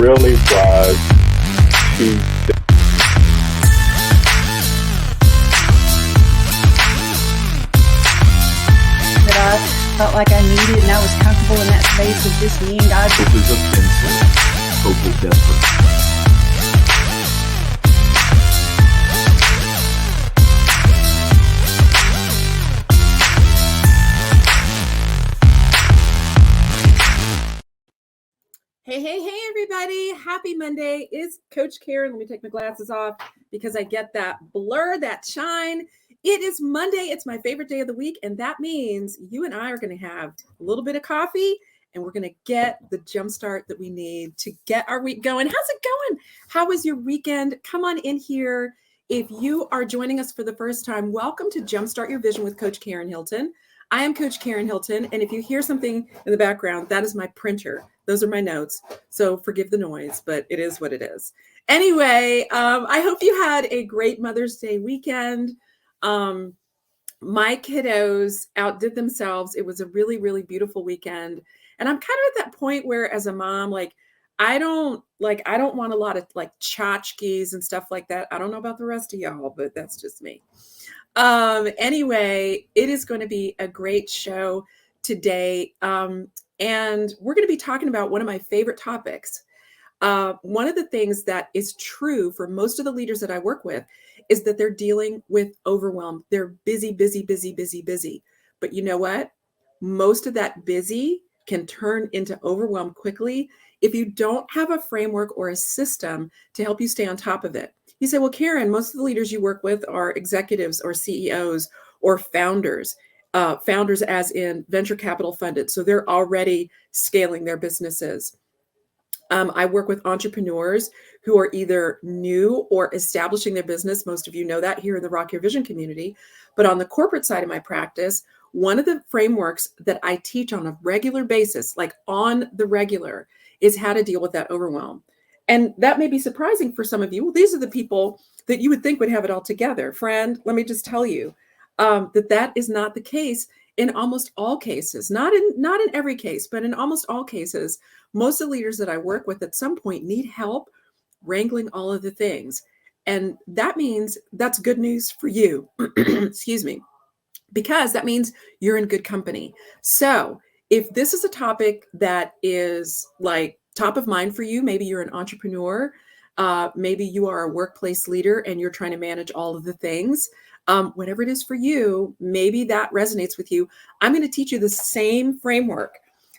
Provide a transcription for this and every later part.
really was Tuesday. That I felt like I needed, and I was comfortable in that space of just me and God. Hope is offensive. Hope is desperate. Hey, everybody. Happy Monday. It's Coach Karen. Let me take my glasses off because I get that blur, that shine. It is Monday. It's my favorite day of the week. And that means you and I are going to have a little bit of coffee and we're going to get the jumpstart that we need to get our week going. How's it going? How was your weekend? Come on in here. If you are joining us for the first time, welcome to Jumpstart Your Vision with Coach Karen Hilton. I am Coach Karen Hilton, and if you hear something in the background, that is my printer. Those are my notes, so forgive the noise, but it is what it is. Anyway, I hope you had a great Mother's Day weekend. My kiddos outdid themselves. It was a really, really beautiful weekend, and I'm kind of at that point where, as a mom, I don't want a lot of tchotchkes and stuff like that. I don't know about the rest of y'all, but that's just me. Anyway, it is going to be a great show today. And we're going to be talking about one of my favorite topics. One of the things that is true for most of the leaders that I work with is that they're dealing with overwhelm. They're busy. But you know what? Most of that busy can turn into overwhelm quickly if you don't have a framework or a system to help you stay on top of it. You say, well, Karen, most of the leaders you work with are executives or CEOs or founders, founders as in venture capital funded. So they're already scaling their businesses. I work with entrepreneurs who are either new or establishing their business. Most of you know that here in the Rock Your Vision community. But on the corporate side of my practice, one of the frameworks that I teach on a regular basis, like on the regular, is how to deal with that overwhelm. And that may be surprising for some of you. Well, these are the people that you would think would have it all together. Friend, let me just tell you that is not the case in almost all cases. Not in every case, but in almost all cases. Most of the leaders that I work with at some point need help wrangling all of the things. And that means that's good news for you. Excuse me. Because that means you're in good company. So if this is a topic that is top of mind for you, maybe you're an entrepreneur, maybe you are a workplace leader and you're trying to manage all of the things, whatever it is for you, maybe that resonates with you. I'm going to teach you the same framework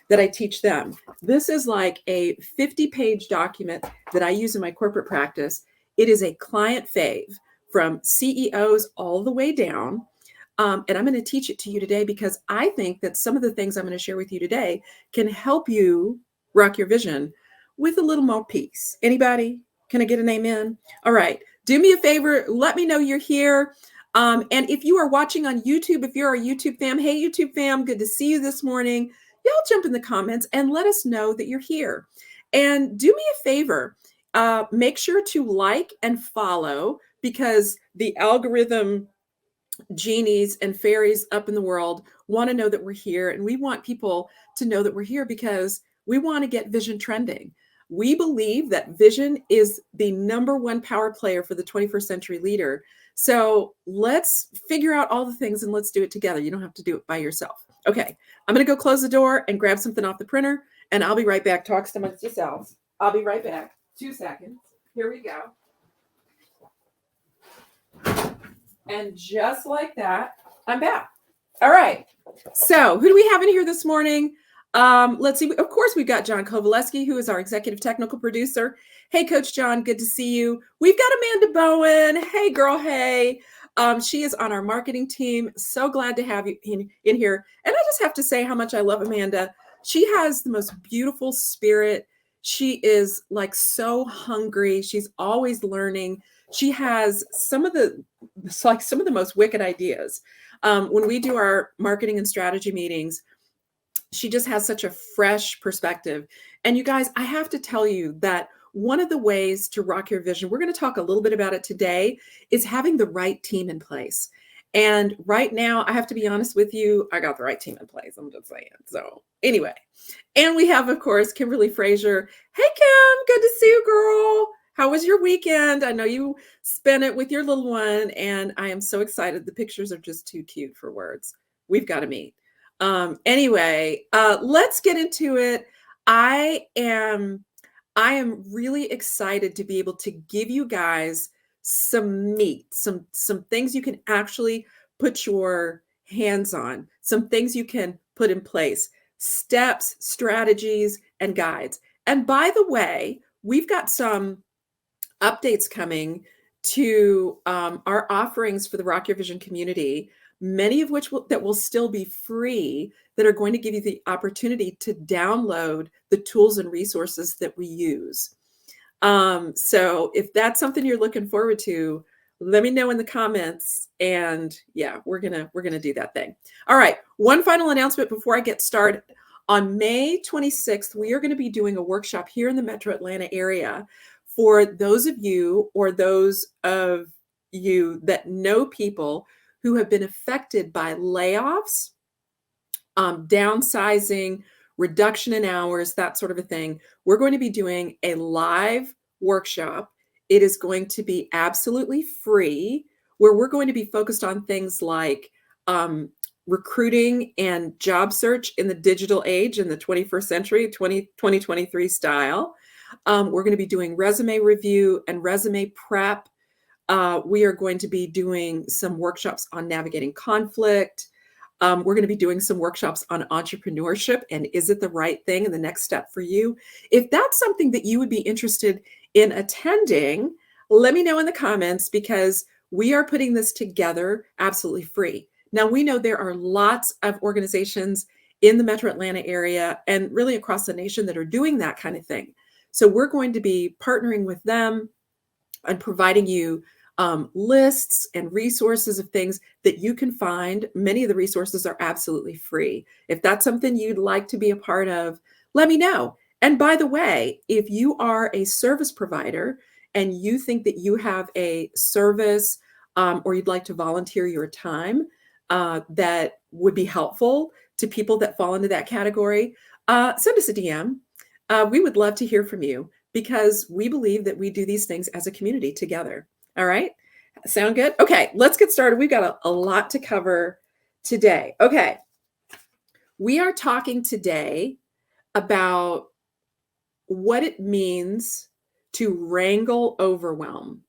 that I teach them. This is like a 50-page document that I use in my corporate practice. It is a client fave from CEOs all the way down. And I'm going to teach it to you today because I think that some of the things I'm going to share with you today can help you rock your vision with a little more peace. Anybody? Can I get an amen? All right. Do me a favor. Let me know you're here. And if you are watching on YouTube, if you're a YouTube fam, hey, YouTube fam, good to see you this morning. Y'all jump in the comments and let us know that you're here. And do me a favor. Make sure to like and follow because the algorithm genies and fairies up in the world want to know that we're here. And we want people to know that we're here because we want to get vision trending. We believe that vision is the number one power player for the 21st century leader. So let's figure out all the things and let's do it together. You don't have to do it by yourself. Okay, I'm going to go close the door and grab something off the printer and I'll be right back. Talk amongst yourselves. I'll be right back. 2 seconds. Here we go. And just like that, I'm back. All right. So who do we have in here this morning? Let's see. Of course, we've got John Kovaleski, who is our executive technical producer. Hey, Coach John, good to see you. We've got Amanda Bowen. Hey, girl. Hey. She is on our marketing team. So glad to have you in here. And I just have to say how much I love Amanda. She has the most beautiful spirit. She is so hungry. She's always learning. She has some of the most wicked ideas. When we do our marketing and strategy meetings, she just has such a fresh perspective. And you guys, I have to tell you that one of the ways to rock your vision, we're going to talk a little bit about it today, is having the right team in place. And right now, I have to be honest with you, I got the right team in place. I'm just saying. So anyway, and we have, of course, Kimberly Frazier. Hey, Kim, good to see you, girl. How was your weekend? I know you spent it with your little one, and I am so excited. The pictures are just too cute for words. We've got to meet. Anyway, let's get into it. I am really excited to be able to give you guys some meat, some things you can actually put your hands on, some things you can put in place, steps, strategies, and guides. And by the way, we've got some updates coming to our offerings for the Rock Your Vision community, many of which will still be free, that are going to give you the opportunity to download the tools and resources that we use. So if that's something you're looking forward to, let me know in the comments. And yeah, we're gonna do that thing. All right, one final announcement before I get started. On May 26th, we are going to be doing a workshop here in the Metro Atlanta area for those of you, or those of you that know people who have been affected by layoffs, downsizing, reduction in hours, that sort of a thing. We're going to be doing a live workshop. It is going to be absolutely free, where we're going to be focused on things like recruiting and job search in the digital age, in the 21st century, 2023 style. We're going to be doing resume review and resume prep. We are going to be doing some workshops on navigating conflict. We're going to be doing some workshops on entrepreneurship and is it the right thing and the next step for you. If that's something that you would be interested in attending, let me know in the comments, because we are putting this together absolutely free. Now, we know there are lots of organizations in the Metro Atlanta area and really across the nation that are doing that kind of thing. So we're going to be partnering with them and providing you lists and resources of things that you can find. Many of the resources are absolutely free. If that's something you'd like to be a part of, let me know. And by the way, if you are a service provider and you think that you have a service or you'd like to volunteer your time that would be helpful to people that fall into that category, send us a DM. We would love to hear from you, because we believe that we do these things as a community together. All right. Sound good? Okay, let's get started. We've got a lot to cover today. Okay. We are talking today about what it means to wrangle overwhelm.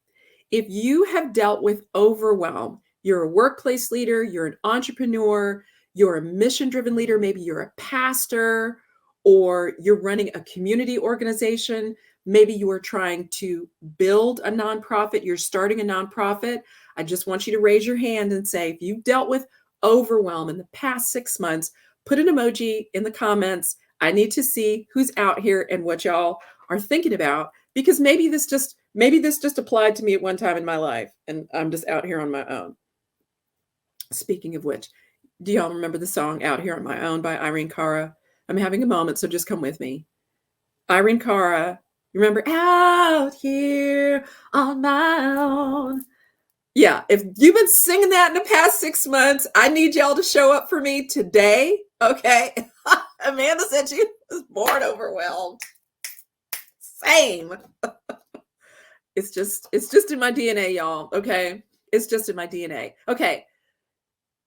If you have dealt with overwhelm, you're a workplace leader, you're an entrepreneur, you're a mission-driven leader, maybe you're a pastor, or you're running a community organization. Maybe you are trying to build a nonprofit, you're starting a nonprofit. I just want you to raise your hand and say, if you've dealt with overwhelm in the past 6 months, put an emoji in the comments. I need to see who's out here and what y'all are thinking about, because maybe this just applied to me at one time in my life, and I'm just out here on my own. Speaking of which, do y'all remember the song Out Here on My Own by Irene Cara? I'm having a moment, so just come with me. Irene Cara, you remember Out Here on My Own? Yeah, if you've been singing that in the past 6 months, I need y'all to show up for me today, okay? Amanda said she was born overwhelmed. Same. It's just in my DNA, y'all, okay? It's just in my DNA. Okay.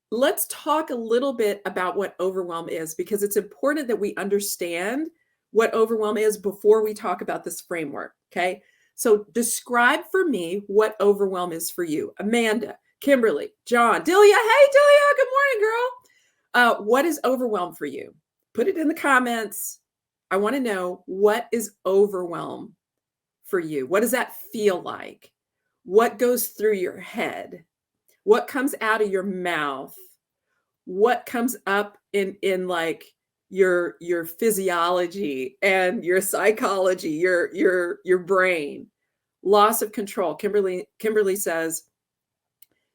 Let's talk a little bit about what overwhelm is, because it's important that we understand what overwhelm is before we talk about this framework, okay? So describe for me what overwhelm is for you. Amanda, Kimberly, John, Delia. Hey, Delia, good morning, girl. What is overwhelm for you? Put it in the comments. I want to know, what is overwhelm for you? What does that feel like? What goes through your head? What comes out of your mouth? What comes up in like your physiology and your psychology, your brain? Loss of control. Kimberly says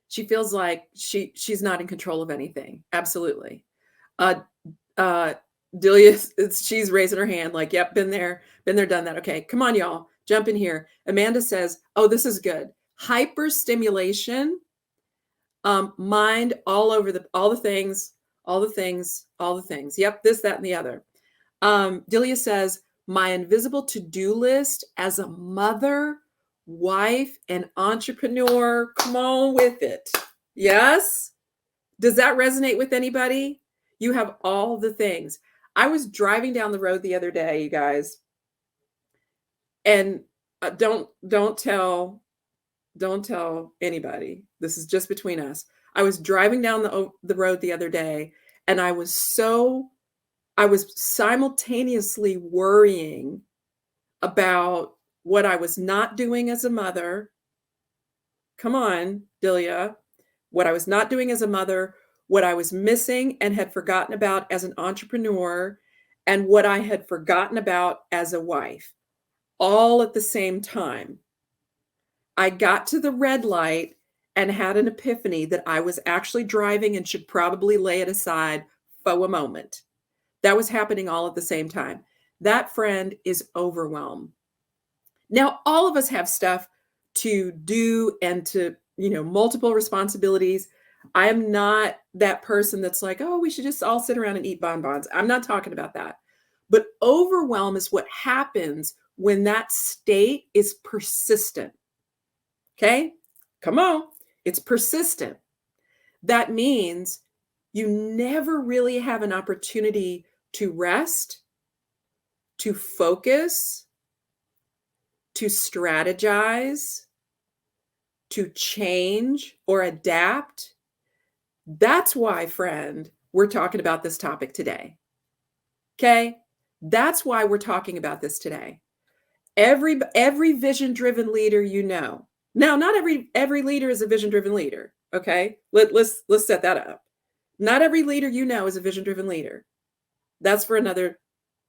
she feels like she's not in control of anything. Absolutely. Delia, she's raising her hand like, yep, been there, done that. Okay, come on, y'all, jump in here. Amanda says, oh, this is good. Hyperstimulation Mind all over all the things, all the things, all the things. Yep, this, that, and the other. Delia says, my invisible to-do list as a mother, wife, and entrepreneur. Come on with it. Yes? Does that resonate with anybody? You have all the things. I was driving down the road the other day, you guys, and don't tell anybody. This is just between us. I was driving down the road the other day, and I was simultaneously worrying about what I was not doing as a mother. Come on, Delia. What I was not doing as a mother, what I was missing and had forgotten about as an entrepreneur, and what I had forgotten about as a wife, all at the same time. I got to the red light and had an epiphany that I was actually driving and should probably lay it aside for a moment. That was happening all at the same time. That, friend, is overwhelm. Now, all of us have stuff to do and to, multiple responsibilities. I am not that person that's like, oh, we should just all sit around and eat bonbons. I'm not talking about that. But overwhelm is what happens when that state is persistent. Okay? Come on. It's persistent. That means you never really have an opportunity to rest, to focus, to strategize, to change or adapt. That's why, friend, we're talking about this topic today. Okay? That's why we're talking about this today. Every vision-driven leader you know. Now, not every leader is a vision-driven leader. Okay? Let's set that up. Not every leader you know is a vision-driven leader. That's for another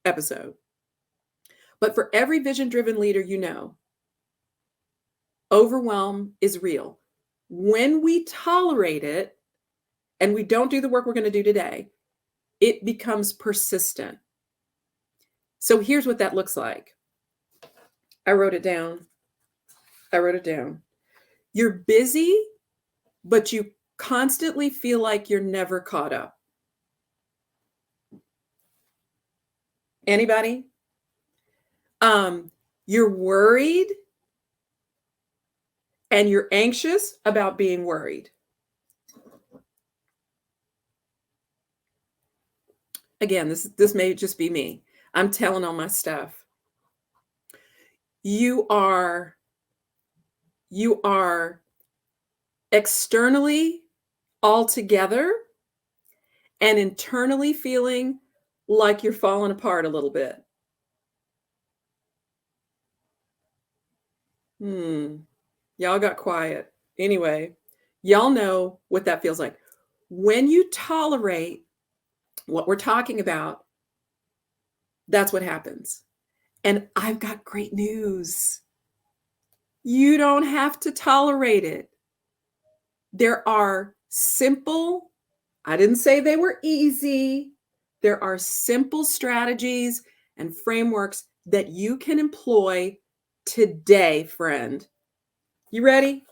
episode. But for every vision-driven leader you know, overwhelm is real. When we tolerate it, and we don't do the work we're going to do today, it becomes persistent. So here's what that looks like. I wrote it down. You're busy, but you constantly feel like you're never caught up. Anybody? You're worried and you're anxious about being worried. Again, this may just be me. I'm telling all my stuff. You are externally all together and internally feeling like you're falling apart a little bit. Y'all got quiet. Anyway, y'all know what that feels like. When you tolerate what we're talking about, that's what happens. And I've got great news. You don't have to tolerate it. There are simple, I didn't say they were easy. There are simple strategies and frameworks that you can employ today, friend. You ready?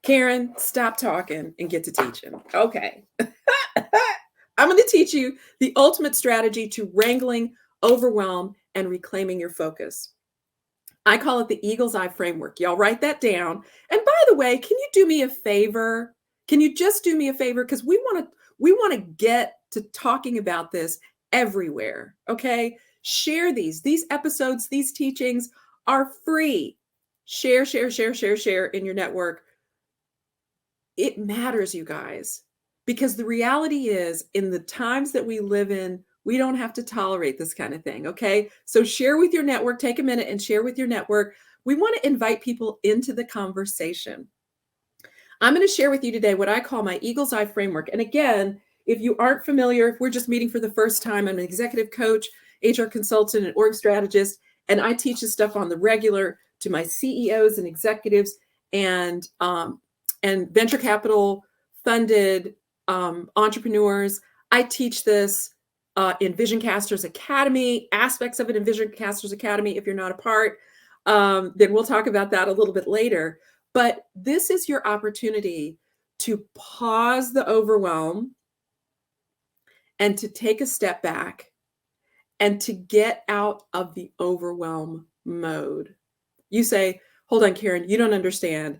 Karen, stop talking and get to teaching. Okay. I'm going to teach you the ultimate strategy to wrangling, overwhelm, and reclaiming your focus. I call it the Eagle's Eye framework. Y'all write that down. And by the way, can you do me a favor? Can you just do me a favor? Because we want to get to talking about this everywhere. Okay. Share these episodes, these teachings are free. Share in your network. It matters, you guys, because the reality is in the times that we live in, we don't have to tolerate this kind of thing. Okay. So share with your network, take a minute and share with your network. We want to invite people into the conversation. I'm going to share with you today what I call my Eagle's Eye framework. And again, if you aren't familiar, if we're just meeting for the first time, I'm an executive coach, HR consultant, and org strategist, and I teach this stuff on the regular to my CEOs and executives and venture capital funded entrepreneurs. I teach this in Vision Casters Academy, aspects of it in Vision Casters Academy. If you're not a part, then we'll talk about that a little bit later. But this is your opportunity to pause the overwhelm and to take a step back and to get out of the overwhelm mode. You say, hold on, Karen, you don't understand.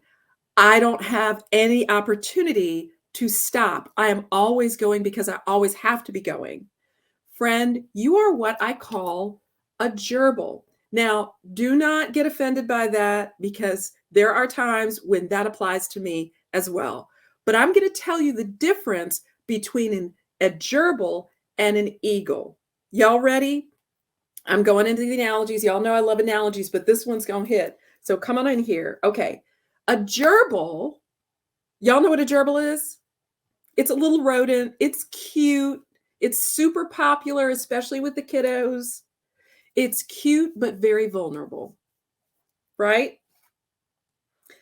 I don't have any opportunity to stop. I am always going because I always have to be going. Friend, you are what I call a gerbil. Now, do not get offended by that because there are times when that applies to me as well. But I'm going to tell you the difference between a gerbil and an eagle. Y'all ready? I'm going into the analogies. Y'all know I love analogies, but this one's going to hit. So come on in here. Okay. A gerbil, y'all know what a gerbil is? It's a little rodent. It's cute. It's super popular, especially with the kiddos. It's cute, but very vulnerable, right?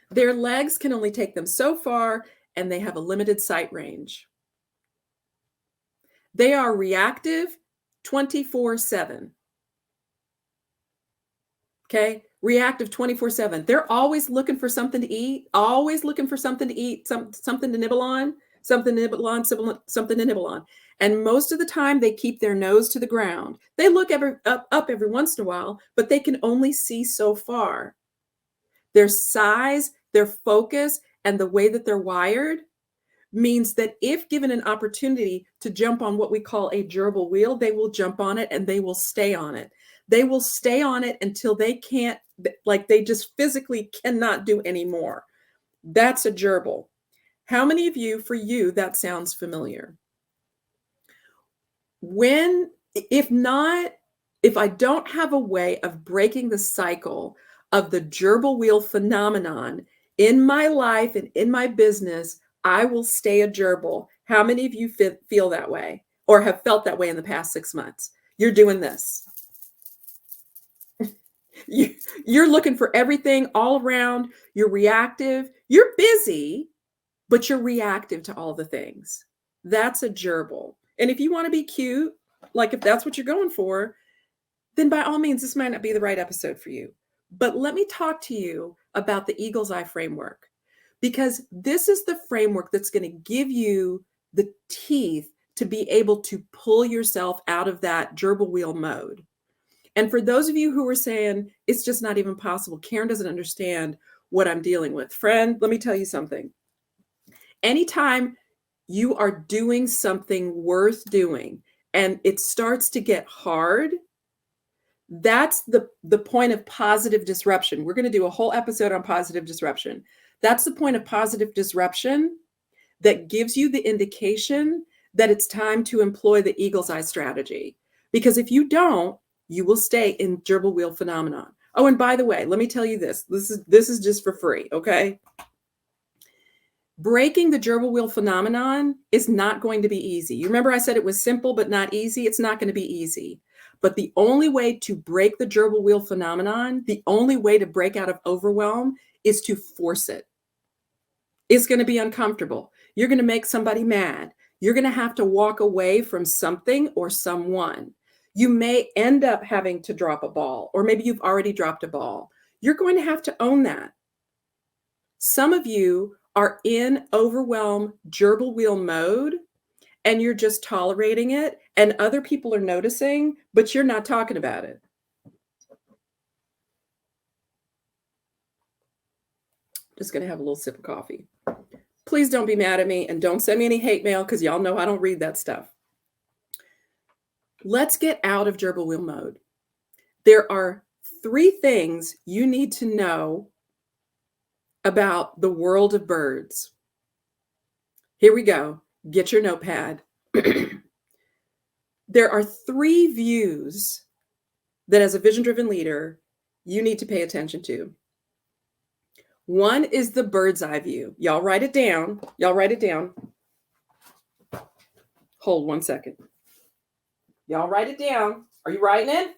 Their legs can only take them so far, and they have a limited sight range. They are reactive 24/7. Okay? Reactive 24/7. They're always looking for something to eat, always looking for something to eat, something to nibble on, something to nibble on, something to nibble on. And most of the time, they keep their nose to the ground. They look up every once in a while, but they can only see so far. Their size, their focus, and the way that they're wired means that if given an opportunity to jump on what we call a gerbil wheel, they will jump on it and they will stay on it. They will stay on it until they can't, like they just physically cannot do anymore. That's a gerbil. How many of you, for you, that sounds familiar? If not, if I don't have a way of breaking the cycle of the gerbil wheel phenomenon in my life and in my business, I will stay a gerbil. How many of you feel that way or have felt that way in the past 6 months? You're doing this. You're looking for everything all around. You're reactive. You're busy, but you're reactive to all the things. That's a gerbil. And if you want to be cute, like if that's what you're going for, then by all means, this might not be the right episode for you. But let me talk to you about the Eagle's Eye framework, because this is the framework that's going to give you the teeth to be able to pull yourself out of that gerbil wheel mode. And for those of you who are saying, it's just not even possible, Karen doesn't understand what I'm dealing with. Friend, let me tell you something. Anytime you are doing something worth doing and it starts to get hard, that's the point of positive disruption. We're going to do a whole episode on positive disruption. That's the point of positive disruption that gives you the indication that it's time to employ the Eagle's Eye strategy. Because if you don't, you will stay in gerbil wheel phenomenon. Oh, and by the way, let me tell you this. This is just for free, okay? Breaking the gerbil wheel phenomenon is not going to be easy. You remember I said it was simple but not easy? It's not going to be easy. But the only way to break the gerbil wheel phenomenon, the only way to break out of overwhelm is to force it. It's going to be uncomfortable. You're going to make somebody mad. You're going to have to walk away from something or someone. You may end up having to drop a ball, or maybe you've already dropped a ball. You're going to have to own that. Some of you are in overwhelm gerbil wheel mode and you're just tolerating it, and other people are noticing, but you're not talking about it. Just going to have a little sip of coffee. Please don't be mad at me and don't send me any hate mail because y'all know I don't read that stuff. Let's get out of gerbil wheel mode. There are 3 things you need to know about the world of birds. Here we go. Get your notepad. There are 3 views that as a vision-driven leader, you need to pay attention to. One is the bird's eye view. Y'all write it down. Y'all write it down. Hold 1 second. Y'all write it down. Are you writing it?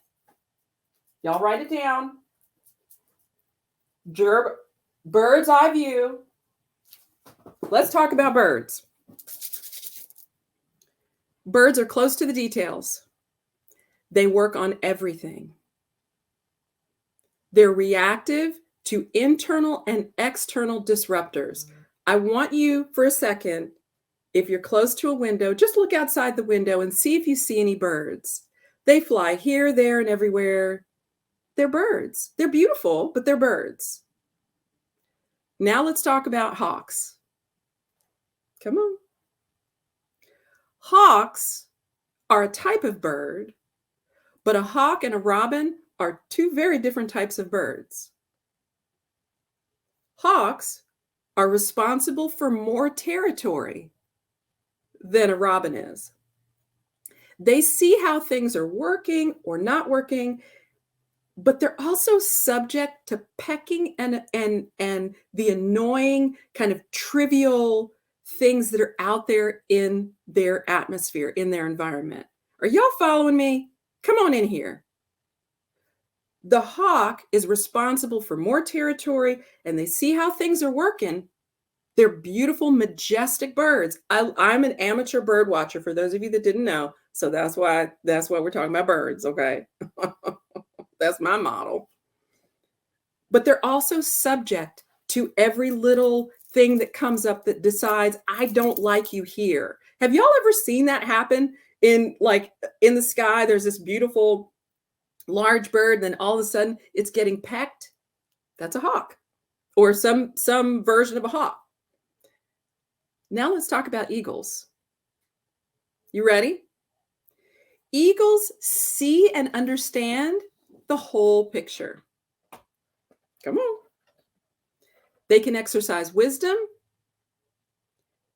Y'all write it down. Bird's eye view. Let's talk about birds. Birds are close to the details. They work on everything. They're reactive to internal and external disruptors. I want you for a second, if you're close to a window, just look outside the window and see if you see any birds. They fly here, there, and everywhere. They're birds. They're beautiful, but they're birds. Now let's talk about hawks. Come on. Hawks are a type of bird, but a hawk and a robin are two very different types of birds. Hawks are responsible for more territory than a robin is. They see how things are working or not working, but they're also subject to pecking and the annoying kind of trivial things that are out there in their atmosphere, in their environment. Are y'all following me? Come on in here. The hawk is responsible for more territory, and they see how things are working. They're beautiful, majestic birds. I'm an amateur bird watcher, for those of you that didn't know. So that's why we're talking about birds, okay? That's my model. But they're also subject to every little thing that comes up that decides, I don't like you here. Have y'all ever seen that happen in the sky? There's this beautiful large bird, and then all of a sudden it's getting pecked. That's a hawk, or some version of a hawk. Now let's talk about eagles. You ready? Eagles see and understand the whole picture. Come on. They can exercise wisdom.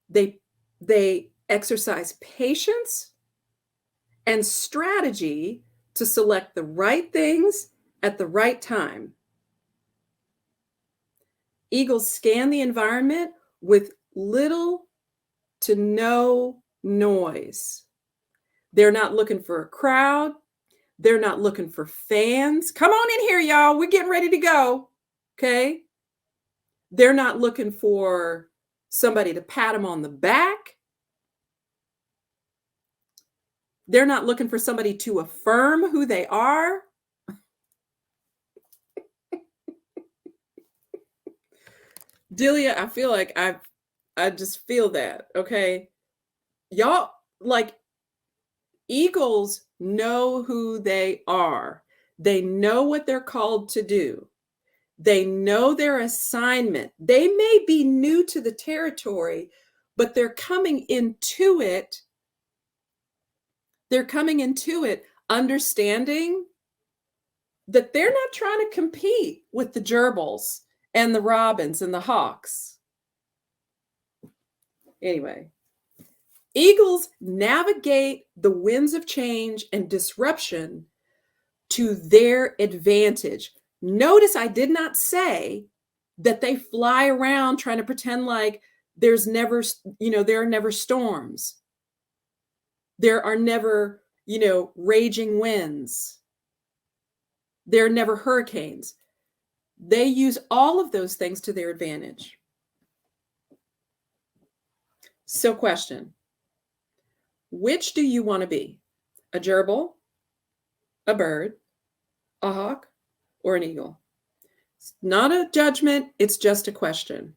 They exercise patience and strategy to select the right things at the right time. Eagles scan the environment with little to no noise. They're not looking for a crowd. They're not looking for fans. Come on in here, y'all. We're getting ready to go. Okay? They're not looking for somebody to pat them on the back. They're not looking for somebody to affirm who they are. Delia, I feel like I just feel that, okay? Y'all, eagles know who they are. They know what they're called to do. They know their assignment. They may be new to the territory, but they're coming into it. They're coming into it understanding that they're not trying to compete with the gerbils and the robins and the hawks. Anyway, eagles navigate the winds of change and disruption to their advantage. Notice I did not say that they fly around trying to pretend like there are never storms. There are never, raging winds. There are never hurricanes. They use all of those things to their advantage. So question, which do you want to be? A gerbil, a bird, a hawk, or an eagle? It's not a judgment, it's just a question.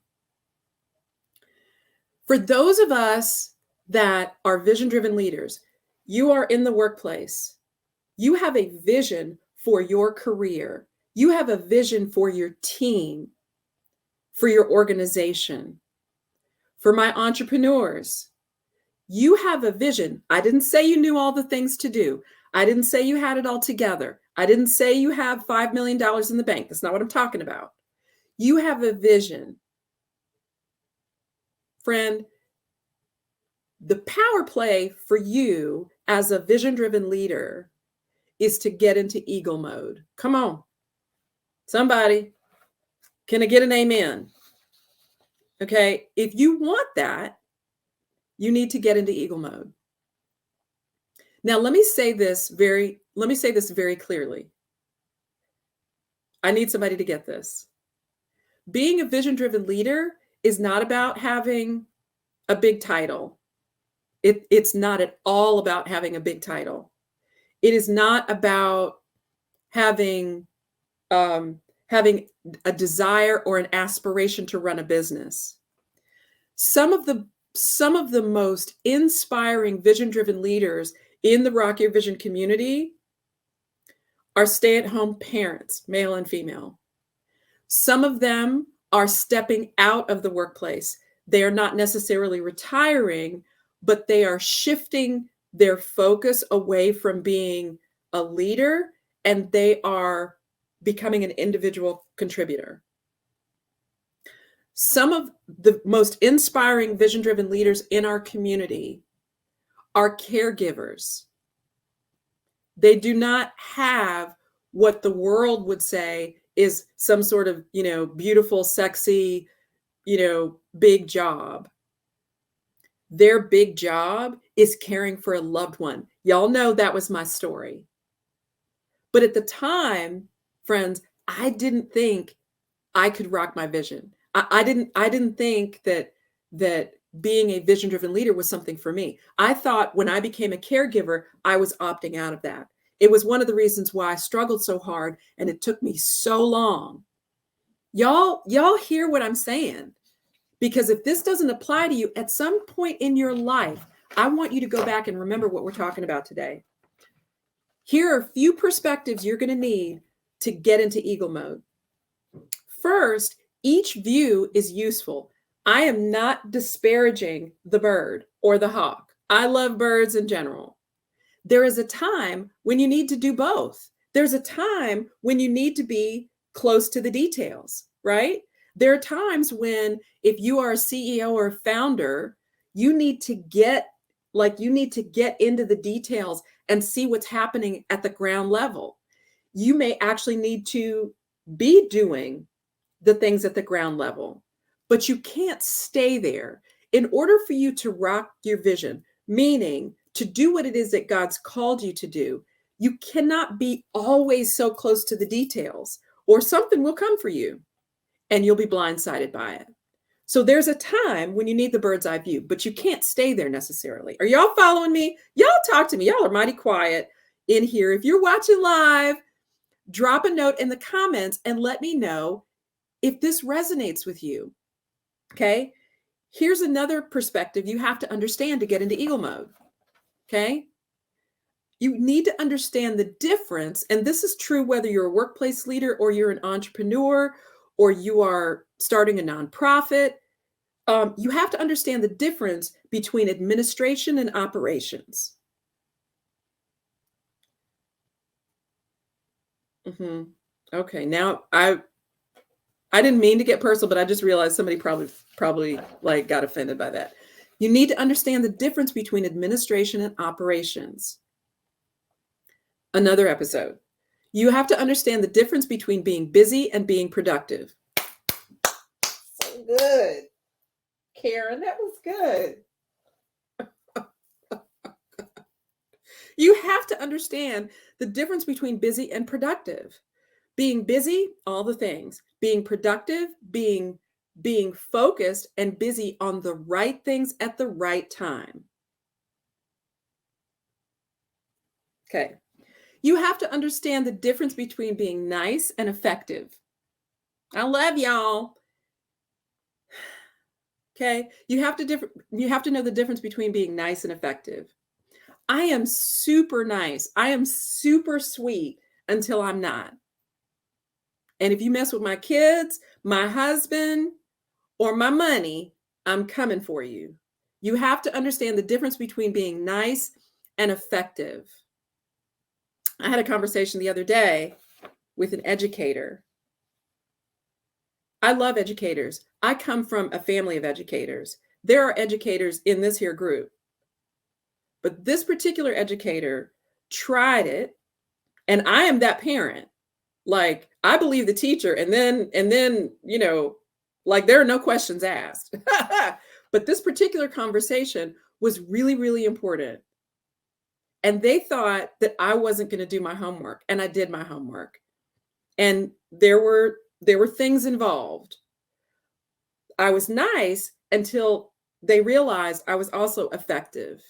For those of us that are vision-driven leaders, you are in the workplace. You have a vision for your career. You have a vision for your team, for your organization. For my entrepreneurs, you have a vision. I didn't say you knew all the things to do. I didn't say you had it all together. I didn't say you have $5 million in the bank. That's not what I'm talking about. You have a vision. Friend, the power play for you as a vision-driven leader is to get into eagle mode. Come on. Somebody, can I get an amen? Okay, if you want that, you need to get into eagle mode. Now, let me say this very clearly. I need somebody to get this. Being a vision-driven leader is not about having a big title. It's not at all about having a big title. It is not about having a desire or an aspiration to run a business. Some of the most inspiring vision-driven leaders in the Rock Your Vision community are stay-at-home parents, male and female. Some of them are stepping out of the workplace. They are not necessarily retiring, but they are shifting their focus away from being a leader, and they are becoming an individual contributor. Some of the most inspiring vision-driven leaders in our community are caregivers. They do not have what the world would say is some sort of, beautiful, sexy, big job. Their big job is caring for a loved one. Y'all know that was my story. But at the time, friends, I didn't think I could rock my vision. I didn't think that being a vision-driven leader was something for me. I thought when I became a caregiver, I was opting out of that. It was one of the reasons why I struggled so hard, and it took me so long. Y'all hear what I'm saying? Because if this doesn't apply to you at some point in your life, I want you to go back and remember what we're talking about today. Here are a few perspectives you're going to need to get into eagle mode. First, each view is useful. I am not disparaging the bird or the hawk. I love birds in general. There is a time when you need to do both. There's a time when you need to be close to the details, right? There are times when, if you are a CEO or a founder, you need to get into the details and see what's happening at the ground level. You may actually need to be doing the things at the ground level, but you can't stay there. In order for you to rock your vision, meaning to do what it is that God's called you to do, you cannot be always so close to the details, or something will come for you and you'll be blindsided by it. So there's a time when you need the bird's eye view, but you can't stay there necessarily. Are y'all following me? Y'all talk to me. Y'all are mighty quiet in here. If you're watching live, drop a note in the comments and let me know if this resonates with you. Okay. Here's another perspective you have to understand to get into eagle mode. Okay. You need to understand the difference. And this is true whether you're a workplace leader or you're an entrepreneur or you are starting a nonprofit. You have to understand the difference between administration and operations. Okay. Now I didn't mean to get personal, but I just realized somebody probably like got offended by that. You need to understand the difference between administration and operations. Another episode. You have to understand the difference between being busy and being productive. So good. Karen, that was good. You have to understand the difference between busy and productive. Being busy, all the things. Being productive, being focused and busy on the right things at the right time. Okay. You have to understand the difference between being nice and effective. I love y'all. Okay. You have to know the difference between being nice and effective. I am super nice. I am super sweet until I'm not. And if you mess with my kids, my husband, or my money, I'm coming for you. You have to understand the difference between being nice and effective. I had a conversation the other day with an educator. I love educators. I come from a family of educators. There are educators in this here group. But this particular educator tried it, and I am that parent. Like, I believe the teacher, and then, like, there are no questions asked. But this particular conversation was really, really important. And they thought that I wasn't going to do my homework, and I did my homework. And there were things involved. I was nice until they realized I was also effective.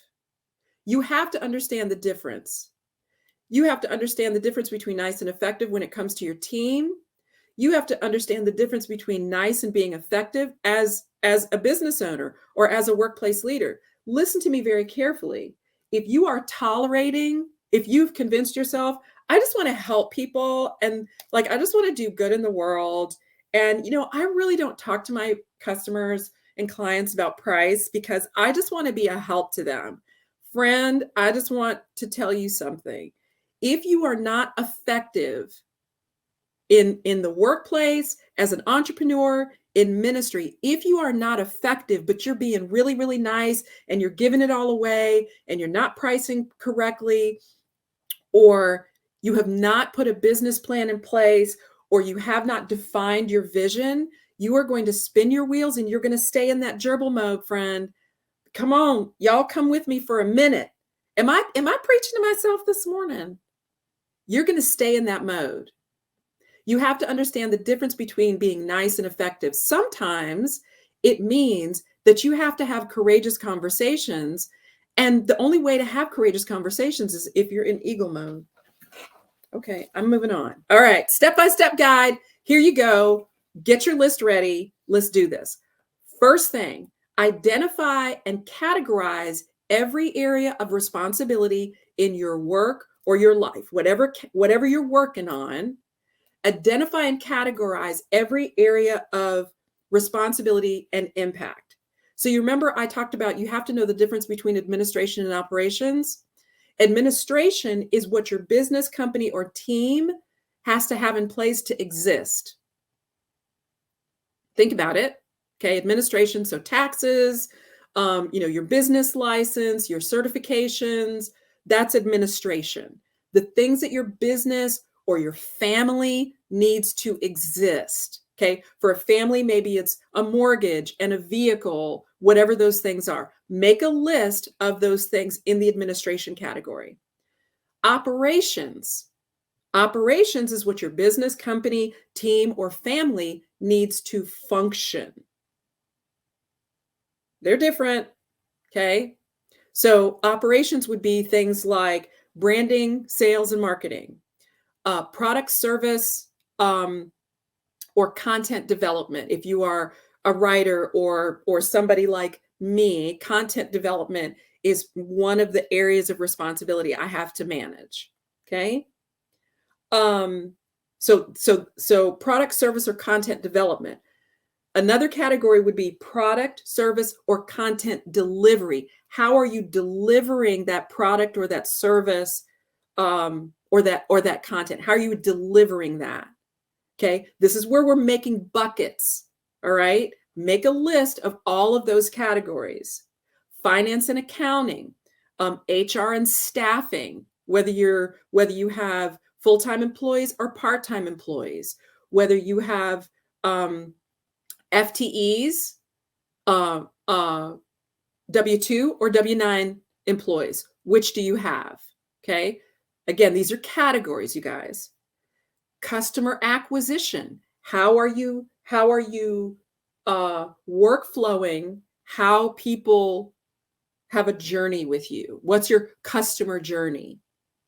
You have to understand the difference. You have to understand the difference between nice and effective when it comes to your team. You have to understand the difference between nice and being effective as a business owner or as a workplace leader. Listen to me very carefully. If you are tolerating, if you've convinced yourself, I just want to help people and like I just want to do good in the world. And I really don't talk to my customers and clients about price because I just want to be a help to them. Friend, I just want to tell you something. If you are not effective in the workplace, as an entrepreneur, in ministry, if you are not effective, but you're being really, really nice and you're giving it all away and you're not pricing correctly, or you have not put a business plan in place, or you have not defined your vision, you are going to spin your wheels and you're going to stay in that gerbil mode, friend. Come on, y'all come with me for a minute. Am I preaching to myself this morning? You're going to stay in that mode. You have to understand the difference between being nice and effective. Sometimes it means that you have to have courageous conversations. And the only way to have courageous conversations is if you're in eagle mode. Okay, I'm moving on. All right, step-by-step guide. Here you go. Get your list ready. Let's do this. First thing, identify and categorize every area of responsibility in your work or your life, whatever you're working on. Identify and categorize every area of responsibility and impact. So you remember I talked about you have to know the difference between administration and operations. Administration is what your business, company, or team has to have in place to exist. Think about it. Okay, administration, so taxes, your business license, your certifications, that's administration. The things that your business or your family needs to exist. Okay. For a family, maybe it's a mortgage and a vehicle, whatever those things are. Make a list of those things in the administration category. Operations. Operations is what your business, company, team, or family needs to function. They're different. Okay. So operations would be things like branding, sales, and marketing. Product, service, or content development. If you are a writer or somebody like me, content development is one of the areas of responsibility I have to manage. Okay. So product, service, or content development. Another category would be product, service, or content delivery. How are you delivering that product or that service? Or that content? How are you delivering that? Okay, this is where we're making buckets. All right, make a list of all of those categories. Finance and accounting, HR and staffing, whether you have full-time employees or part-time employees, whether you have FTEs, W-2 or W-9 employees. Which do you have? Okay. Again, these are categories, you guys. Customer acquisition. How are you workflowing how people have a journey with you? What's your customer journey?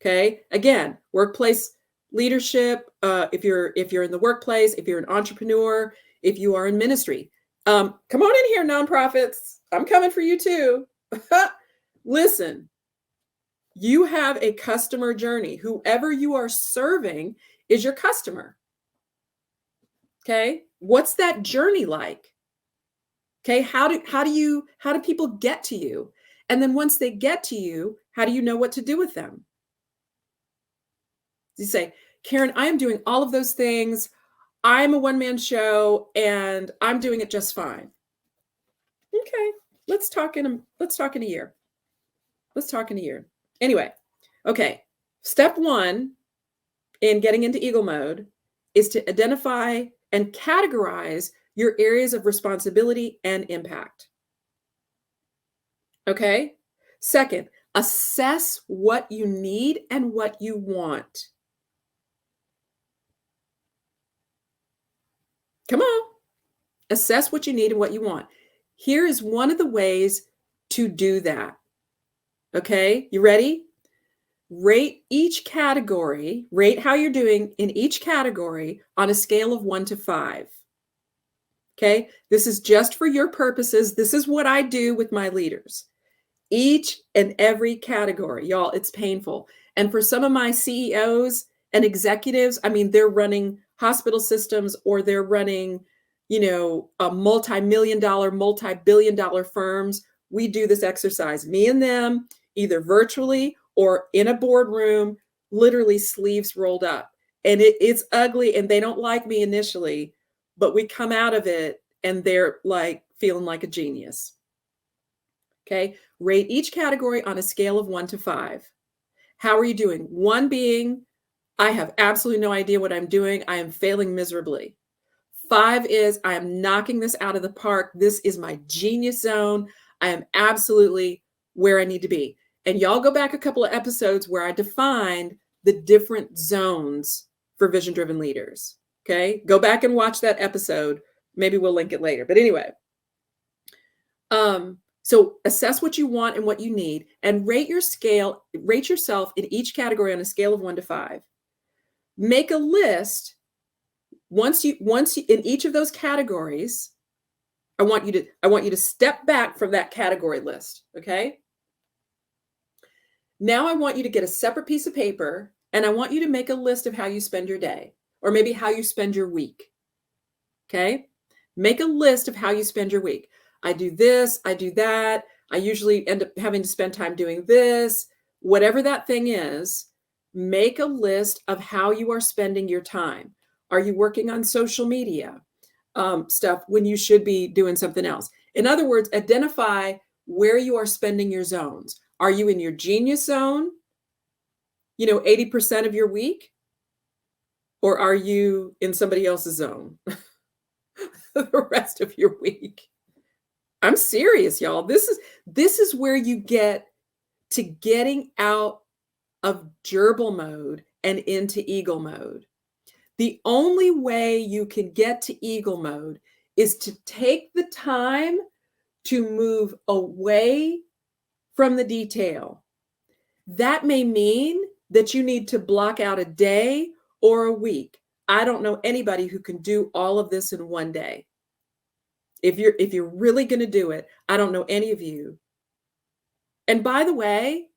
Okay. Again, workplace leadership. If you're in the workplace, if you're an entrepreneur, if you are in ministry, come on in here, nonprofits. I'm coming for you too. Listen. You have a customer journey. Whoever you are serving is your customer. Okay. What's that journey like? Okay. How do people get to you? And then once they get to you, how do you know what to do with them? You say, Karen, I am doing all of those things. I'm a one-man show and I'm doing it just fine. Okay. Let's talk in a year. Let's talk in a year. Anyway, okay. Step 1 in getting into eagle mode is to identify and categorize your areas of responsibility and impact. Okay. Second, assess what you need and what you want. Come on. Assess what you need and what you want. Here is one of the ways to do that. Okay, you ready? rate each category, rate how you're doing in each category on a scale of 1 to 5. Okay, this is just for your purposes. This is what I do with my leaders. Each and every category, y'all, it's painful. And for some of my CEOs and executives, I mean, they're running hospital systems or they're running, a multi-million dollar, multi-billion dollar firms. We do this exercise, me and them, either virtually or in a boardroom, literally sleeves rolled up. And it's ugly and they don't like me initially, but we come out of it and they're like feeling like a genius. Okay, rate each category on a scale of 1 to 5. How are you doing? 1 being, I have absolutely no idea what I'm doing. I am failing miserably. 5 is, I am knocking this out of the park. This is my genius zone. I am absolutely where I need to be. And y'all go back a couple of episodes where I defined the different zones for vision-driven leaders. Okay, go back and watch that episode. Maybe we'll link it later. But anyway, so assess what you want and what you need and rate yourself in each category on a scale of 1 to 5. Make a list. Once you in each of those categories, I want you to step back from that category list, okay? Now I want you to get a separate piece of paper and I want you to make a list of how you spend your day or maybe how you spend your week. Okay? Make a list of how you spend your week. I do this, I do that. I usually end up having to spend time doing this. Whatever that thing is, make a list of how you are spending your time. Are you working on social media stuff when you should be doing something else? In other words, identify where you are spending your zones. Are you in your genius zone, 80% of your week? Or are you in somebody else's zone the rest of your week? I'm serious, y'all. This is where you get to getting out of gerbil mode and into eagle mode. The only way you can get to eagle mode is to take the time to move away from the detail. That may mean that you need to block out a day or a week. I don't know anybody who can do all of this in one day. If you're really going to do it, I don't know any of you. And by the way,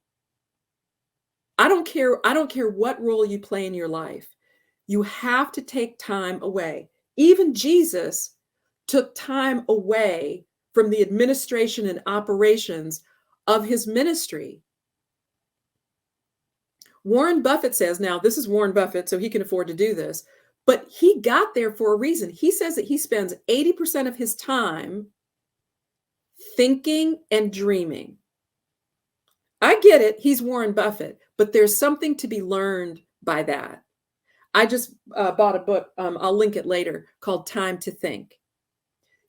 I don't care what role you play in your life. You have to take time away. Even Jesus took time away from the administration and operations of his ministry. Warren Buffett says, now this is Warren Buffett, so he can afford to do this, but he got there for a reason. He says that he spends 80% of his time thinking and dreaming. I get it. He's Warren Buffett, but there's something to be learned by that. I just bought a book, I'll link it later, called Time to Think.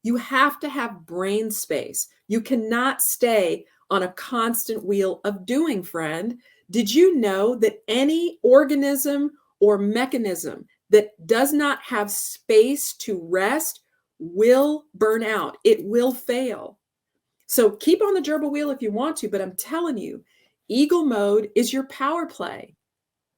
You have to have brain space. You cannot stay on a constant wheel of doing, friend. Did you know that any organism or mechanism that does not have space to rest will burn out? It will fail. So keep on the gerbil wheel if you want to, but I'm telling you, eagle mode is your power play.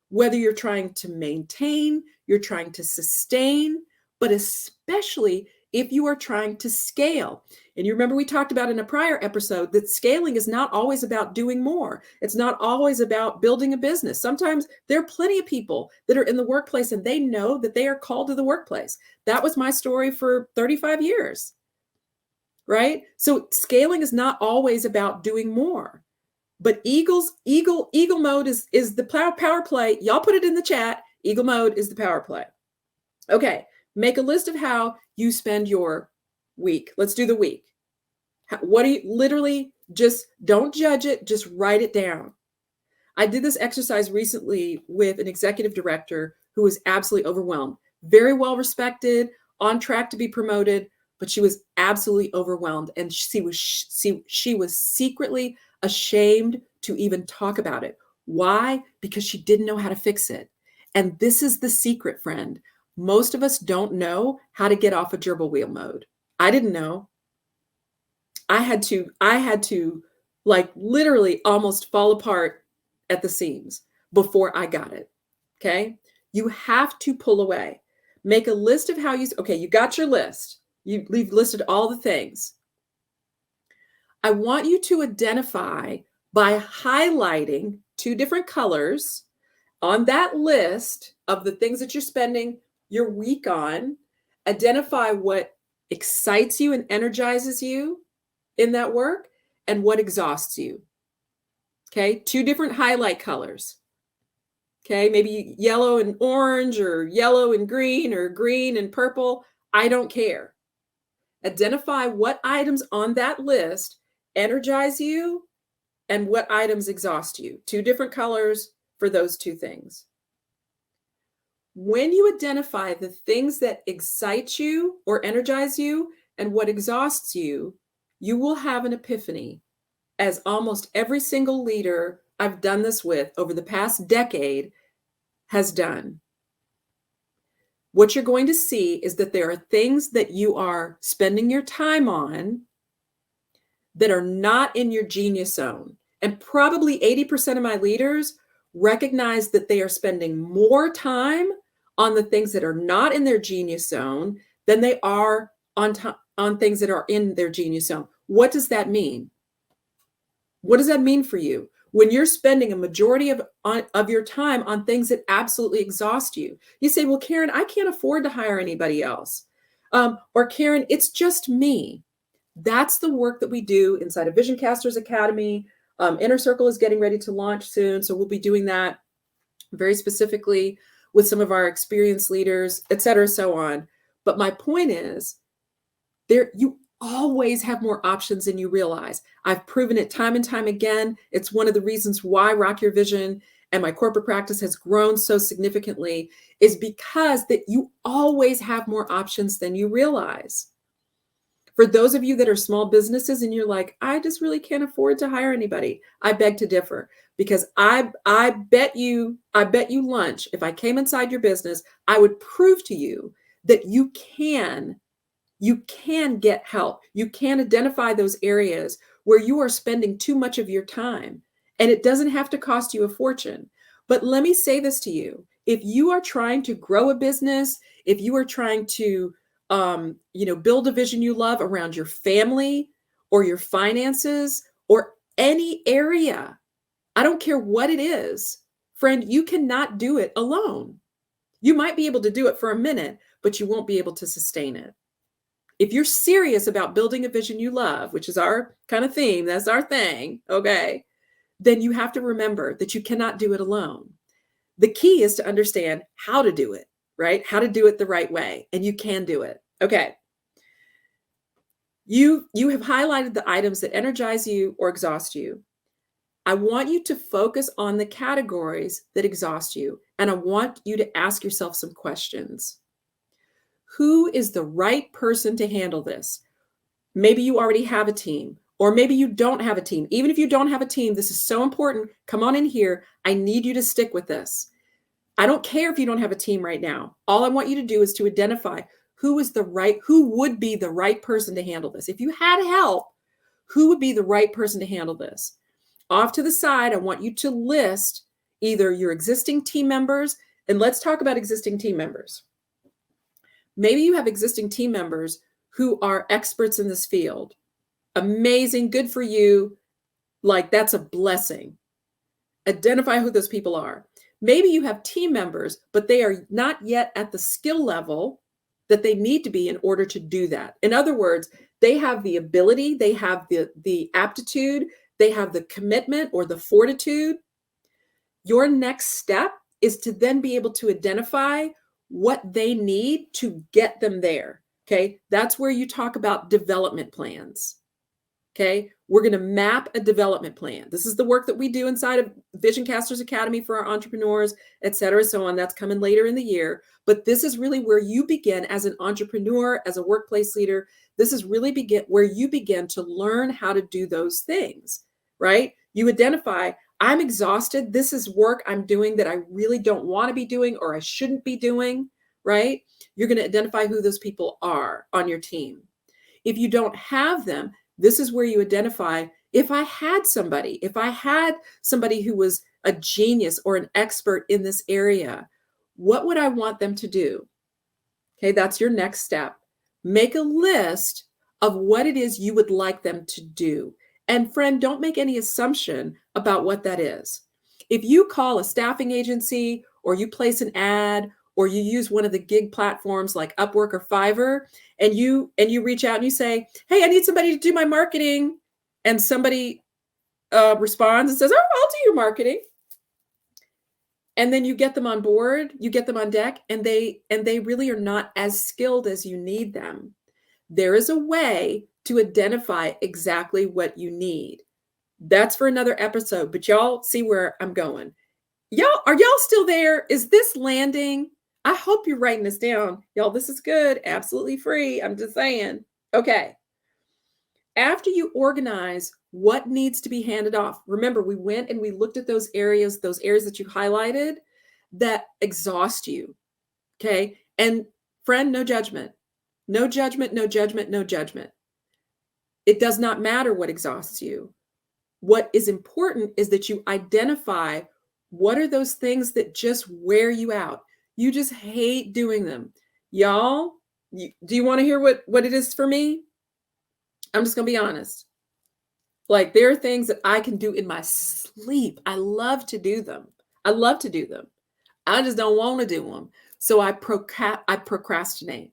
Whether you're trying to maintain, you're trying to sustain, but especially if you are trying to scale. And you remember we talked about in a prior episode that scaling is not always about doing more. It's not always about building a business. Sometimes there are plenty of people that are in the workplace and they know that they are called to the workplace. That was my story for 35 years, right? So scaling is not always about doing more. But eagle mode is the power play. Y'all put it in the chat. Eagle mode is the power play. Okay, make a list of how you spend your week. Let's do the week. What do you literally just don't judge it, just write it down. I did this exercise recently with an executive director who was absolutely overwhelmed. Very well respected, on track to be promoted, but she was absolutely overwhelmed and she was secretly ashamed to even talk about it. Why? Because she didn't know how to fix it. And this is the secret, friend. Most of us don't know how to get off of gerbil wheel mode. I didn't know. I had to like literally almost fall apart at the seams. before I got it. Okay. You have to pull away. Make a list of how okay, you got your list. You've listed all the things. I want you to identify by highlighting 2 different colors on that list of the things that you're spending your week on. Identify what excites you and energizes you in that work and what exhausts you. Okay, 2 different highlight colors. Okay, maybe yellow and orange or yellow and green or green and purple. I don't care. Identify what items on that list energize you and what items exhaust you. 2 different colors for those 2 things. When you identify the things that excite you or energize you and what exhausts you, you will have an epiphany. As almost every single leader I've done this with over the past decade has done. What you're going to see is that there are things that you are spending your time on that are not in your genius zone. And probably 80% of my leaders recognize that they are spending more time on the things that are not in their genius zone than they are on things that are in their genius zone. What does that mean? What does that mean for you? When you're spending a majority of your time on things that absolutely exhaust you, you say, well, Karen, I can't afford to hire anybody else. Or Karen, it's just me. That's the work that we do inside of Vision Casters Academy. Inner Circle is getting ready to launch soon. So we'll be doing that very specifically with some of our experienced leaders, et cetera, so on. But my point is, you always have more options than you realize. I've proven it time and time again. It's one of the reasons why Rock Your Vision and my corporate practice has grown so significantly, is because that you always have more options than you realize. For those of you that are small businesses and you're like, I just really can't afford to hire anybody, I beg to differ, because I bet you lunch, if I came inside your business, I would prove to you that you can get help. You can identify those areas where you are spending too much of your time, and it doesn't have to cost you a fortune. But let me say this to you. If you are trying to grow a business, if you are trying to build a vision you love around your family or your finances or any area, I don't care what it is, friend, you cannot do it alone. You might be able to do it for a minute, but you won't be able to sustain it. If you're serious about building a vision you love, which is our kind of theme, that's our thing, okay, then you have to remember that you cannot do it alone. The key is to understand how to do it, right? How to do it the right way, and you can do it. Okay. You have highlighted the items that energize you or exhaust you. I want you to focus on the categories that exhaust you, and I want you to ask yourself some questions. Who is the right person to handle this? Maybe you already have a team, or maybe you don't have a team. Even if you don't have a team, this is so important. Come on in here. I need you to stick with this. I don't care if you don't have a team right now. All I want you to do is to identify who would be the right person to handle this. If you had help, who would be the right person to handle this? Off to the side, I want you to list either your existing team members, and let's talk about existing team members. Maybe you have existing team members who are experts in this field. Amazing, good for you. Like, that's a blessing. Identify who those people are. Maybe you have team members, but they are not yet at the skill level that they need to be in order to do that. In other words, they have the ability, they have the aptitude, they have the commitment or the fortitude. Your next step is to then be able to identify what they need to get them there. Okay. That's where you talk about development plans. Okay. We're going to map a development plan. This is the work that we do inside of Vision Casters Academy for our entrepreneurs, et cetera, so on. That's coming later in the year. But this is really where you begin as an entrepreneur, as a workplace leader. This is really where you begin to learn how to do those things, right? You identify, I'm exhausted. This is work I'm doing that I really don't want to be doing or I shouldn't be doing, right? You're going to identify who those people are on your team. If you don't have them, this is where you identify, if I had somebody who was a genius or an expert in this area, what would I want them to do? Okay, that's your next step. Make a list of what it is you would like them to do. And friend, don't make any assumption about what that is. If you call a staffing agency or you place an ad or you use one of the gig platforms like Upwork or Fiverr, and you reach out and you say, hey, I need somebody to do my marketing, and somebody responds and says, oh, I'll do your marketing. And then you get them on board, you get them on deck, and they really are not as skilled as you need them. There is a way to identify exactly what you need. That's for another episode, but y'all see where I'm going. Are y'all still there? Is this landing? I hope you're writing this down. Y'all, this is good. Absolutely free. I'm just saying. Okay. After you organize what needs to be handed off, remember, we went and we looked at those areas that you highlighted that exhaust you. Okay. And friend, no judgment. No judgment, no judgment, no judgment. It does not matter what exhausts you. What is important is that you identify what are those things that just wear you out. You just hate doing them. Y'all, do you want to hear what it is for me? I'm just going to be honest. Like, there are things that I can do in my sleep. I love to do them. I just don't want to do them. So I procrastinate.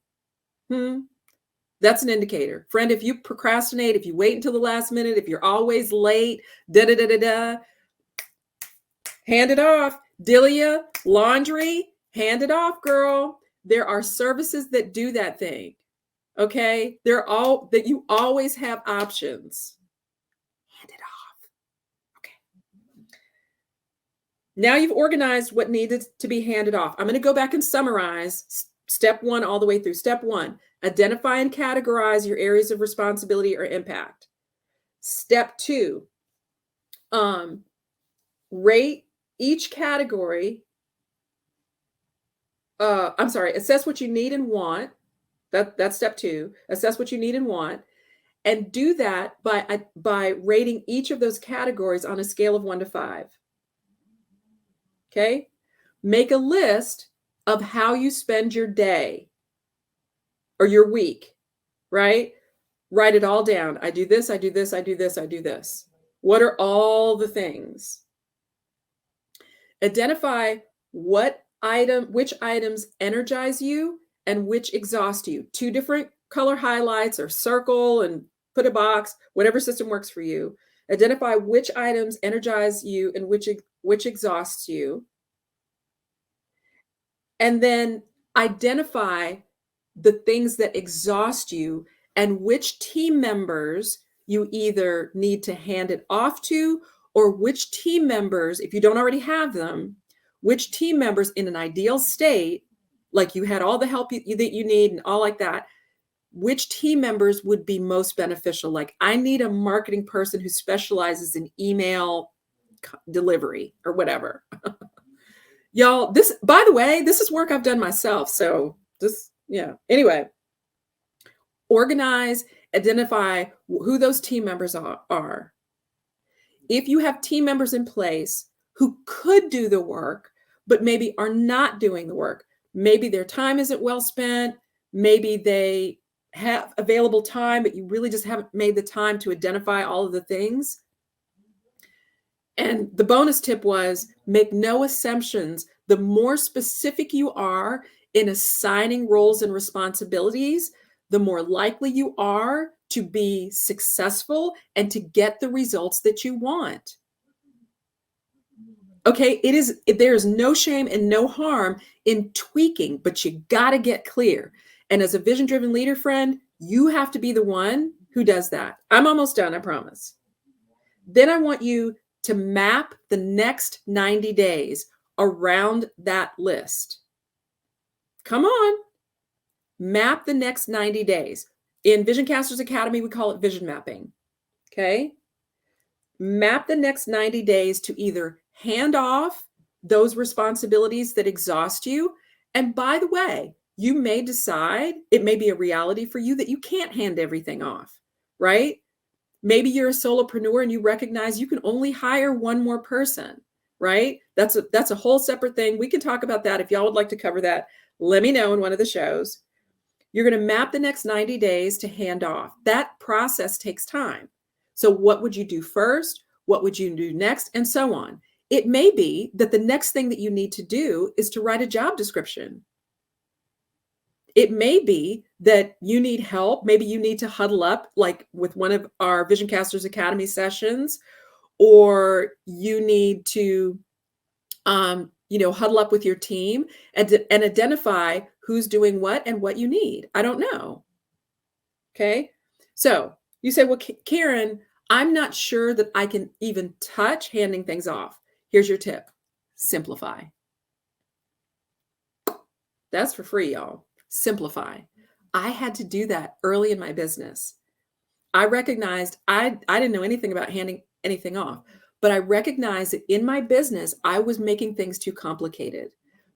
That's an indicator. Friend, if you procrastinate, if you wait until the last minute, if you're always late, hand it off. Delia, laundry, hand it off, girl. There are services that do that thing. Okay? That you always have options. Hand it off. Okay. Now you've organized what needed to be handed off. I'm going to go back and summarize step 1 all the way through. Step 1, identify and categorize your areas of responsibility or impact. Step 2, rate each category. Assess what you need and want. That's step 2. Assess what you need and want, and do that by rating each of those categories on a scale of 1 to 5. Okay? Make a list of how you spend your day or your week, right? Write it all down. I do this, I do this, I do this, I do this. What are all the things? Identify which items energize you and which exhaust you. 2 different color highlights, or circle and put a box, whatever system works for you. Identify which items energize you and which exhausts you. And then identify the things that exhaust you and which team members you either need to hand it off to, or which team members, if you don't already have them, which team members in an ideal state, like you had all the help that you need and all like that, which team members would be most beneficial? Like, I need a marketing person who specializes in email delivery or whatever. Y'all, by the way, this is work I've done myself. So anyway, organize, identify who those team members are. If you have team members in place who could do the work, but maybe are not doing the work, maybe their time isn't well spent, maybe they have available time, but you really just haven't made the time to identify all of the things. And the bonus tip was, make no assumptions. The more specific you are in assigning roles and responsibilities, the more likely you are to be successful and to get the results that you want. Okay, there is no shame and no harm in tweaking, but you got to get clear. And as a vision-driven leader, friend, you have to be the one who does that. I'm almost done, I promise. Then I want you to map the next 90 days around that list. Come on. Map the next 90 days. In Vision Casters Academy, we call it vision mapping. Okay? Map the next 90 days to either hand off those responsibilities that exhaust you. And by the way, you may decide, it may be a reality for you, that you can't hand everything off, right? Maybe you're a solopreneur and you recognize you can only hire one more person. right? That's a whole separate thing. We can talk about that. If y'all would like to cover that, let me know in one of the shows. You're going to map the next 90 days to hand off. That process takes time. So what would you do first? What would you do next? And so on. It may be that the next thing that you need to do is to write a job description. It may be that you need help. Maybe you need to huddle up like with one of our Vision Casters Academy sessions, or you need to huddle up with your team and identify who's doing what and what you need. I don't know. Okay. So you say, well, Karen, I'm not sure that I can even touch handing things off. Here's your tip. Simplify. That's for free, y'all. Simplify. I had to do that early in my business. I recognized I didn't know anything about handing anything off, but I recognized that in my business, I was making things too complicated.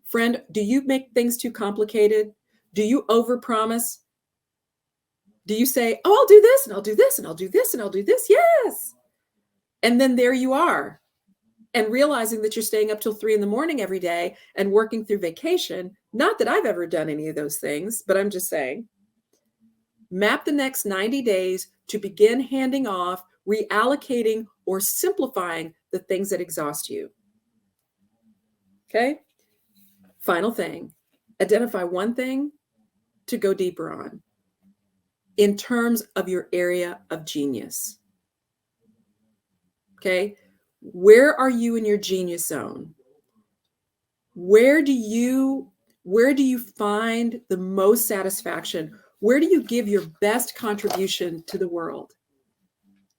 Friend, do you make things too complicated? Do you overpromise? Do you say, oh, I'll do this and I'll do this and I'll do this and I'll do this? Yes. And then there you are. And realizing that you're staying up till 3 a.m. every day and working through vacation. Not that I've ever done any of those things, but I'm just saying, map the next 90 days to begin handing off, reallocating, or simplifying the things that exhaust you. Okay? Final thing, identify one thing to go deeper on in terms of your area of genius. Okay? Where are you in your genius zone? Where do you find the most satisfaction? Where do you give your best contribution to the world?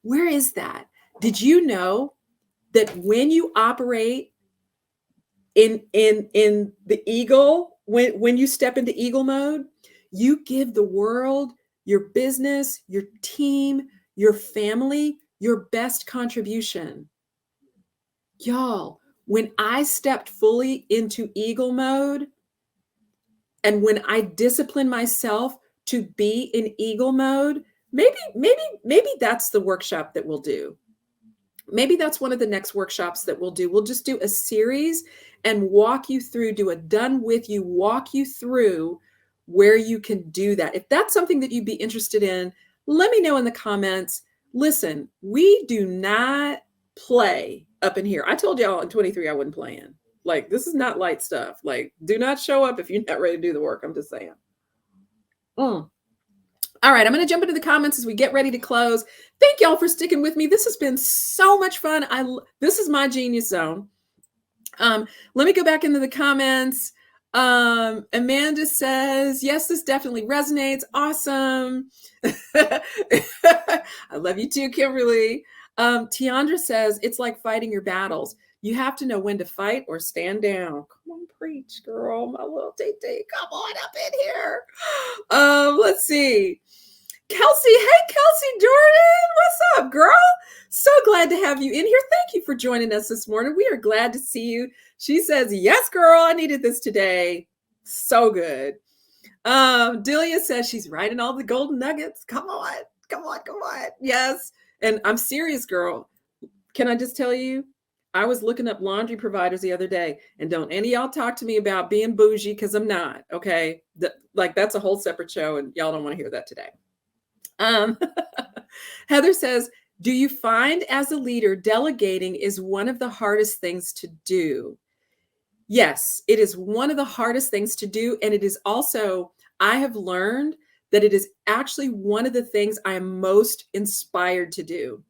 Where is that? Did you know that when you operate in the eagle, when you step into eagle mode, you give the world, your business, your team, your family, your best contribution? Y'all, when I stepped fully into eagle mode, and when I discipline myself to be in eagle mode, maybe that's the workshop that we'll do. Maybe that's one of the next workshops that we'll do. We'll just do a series and walk you through, do a done with you, walk you through where you can do that. If that's something that you'd be interested in, let me know in the comments. Listen, we do not play up in here. I told y'all in 23 I wasn't playing. Like, this is not light stuff. Like, do not show up if you're not ready to do the work. I'm just saying. All right, I'm going to jump into the comments as we get ready to close. Thank y'all for sticking with me. This has been so much fun. This is my genius zone. Let me go back into the comments. Amanda says, yes, this definitely resonates. Awesome. I love you too, Kimberly. Tiandra says, it's like fighting your battles. You have to know when to fight or stand down. Come on, preach, girl. My little Tay-Tay. Come on up in here. Let's see. Kelsey. Hey, Kelsey Jordan. What's up, girl? So glad to have you in here. Thank you for joining us this morning. We are glad to see you. She says, yes, girl. I needed this today. So good. Delia says she's writing all the golden nuggets. Come on. Come on. Come on. Yes. And I'm serious, girl. Can I just tell you? I was looking up laundry providers the other day, and don't any of y'all talk to me about being bougie, because I'm not, okay? That's a whole separate show, and y'all don't want to hear that today. Heather says, do you find as a leader delegating is one of the hardest things to do? Yes, it is one of the hardest things to do, and it is also, I have learned that it is actually one of the things I am most inspired to do.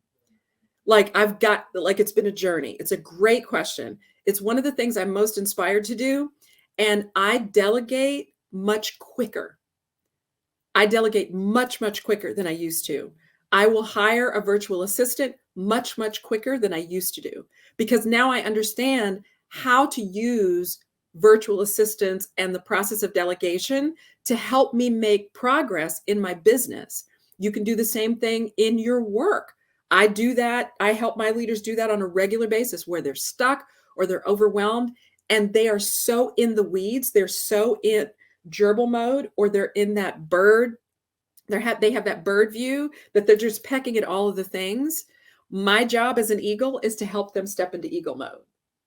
It's been a journey. It's a great question. It's one of the things I'm most inspired to do. And I delegate much quicker. I delegate much, much quicker than I used to. I will hire a virtual assistant much, much quicker than I used to do, because now I understand how to use virtual assistants and the process of delegation to help me make progress in my business. You can do the same thing in your work. I do that. I help my leaders do that on a regular basis where they're stuck or they're overwhelmed and they are so in the weeds. They're so in gerbil mode, or they're in that bird. They have that bird view that they're just pecking at all of the things. My job as an eagle is to help them step into eagle mode.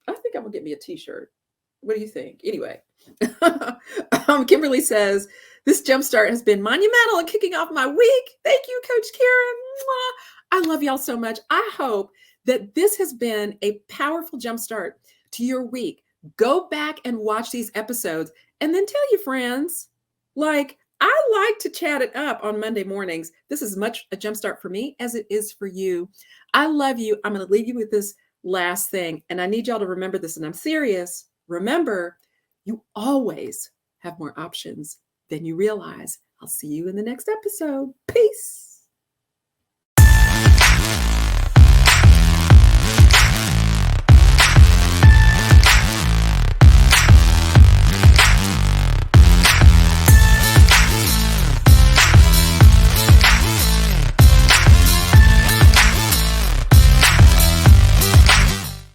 I think I'm gonna get me a t-shirt. What do you think? Anyway, Kimberly says, this Jumpstart has been monumental in kicking off my week. Thank you, Coach Karen. Mwah. I love y'all so much. I hope that this has been a powerful jumpstart to your week. Go back and watch these episodes and then tell your friends. Like, I like to chat it up on Monday mornings. This is much a jumpstart for me as it is for you. I love you. I'm going to leave you with this last thing. And I need y'all to remember this, and I'm serious. Remember, you always have more options than you realize. I'll see you in the next episode. Peace.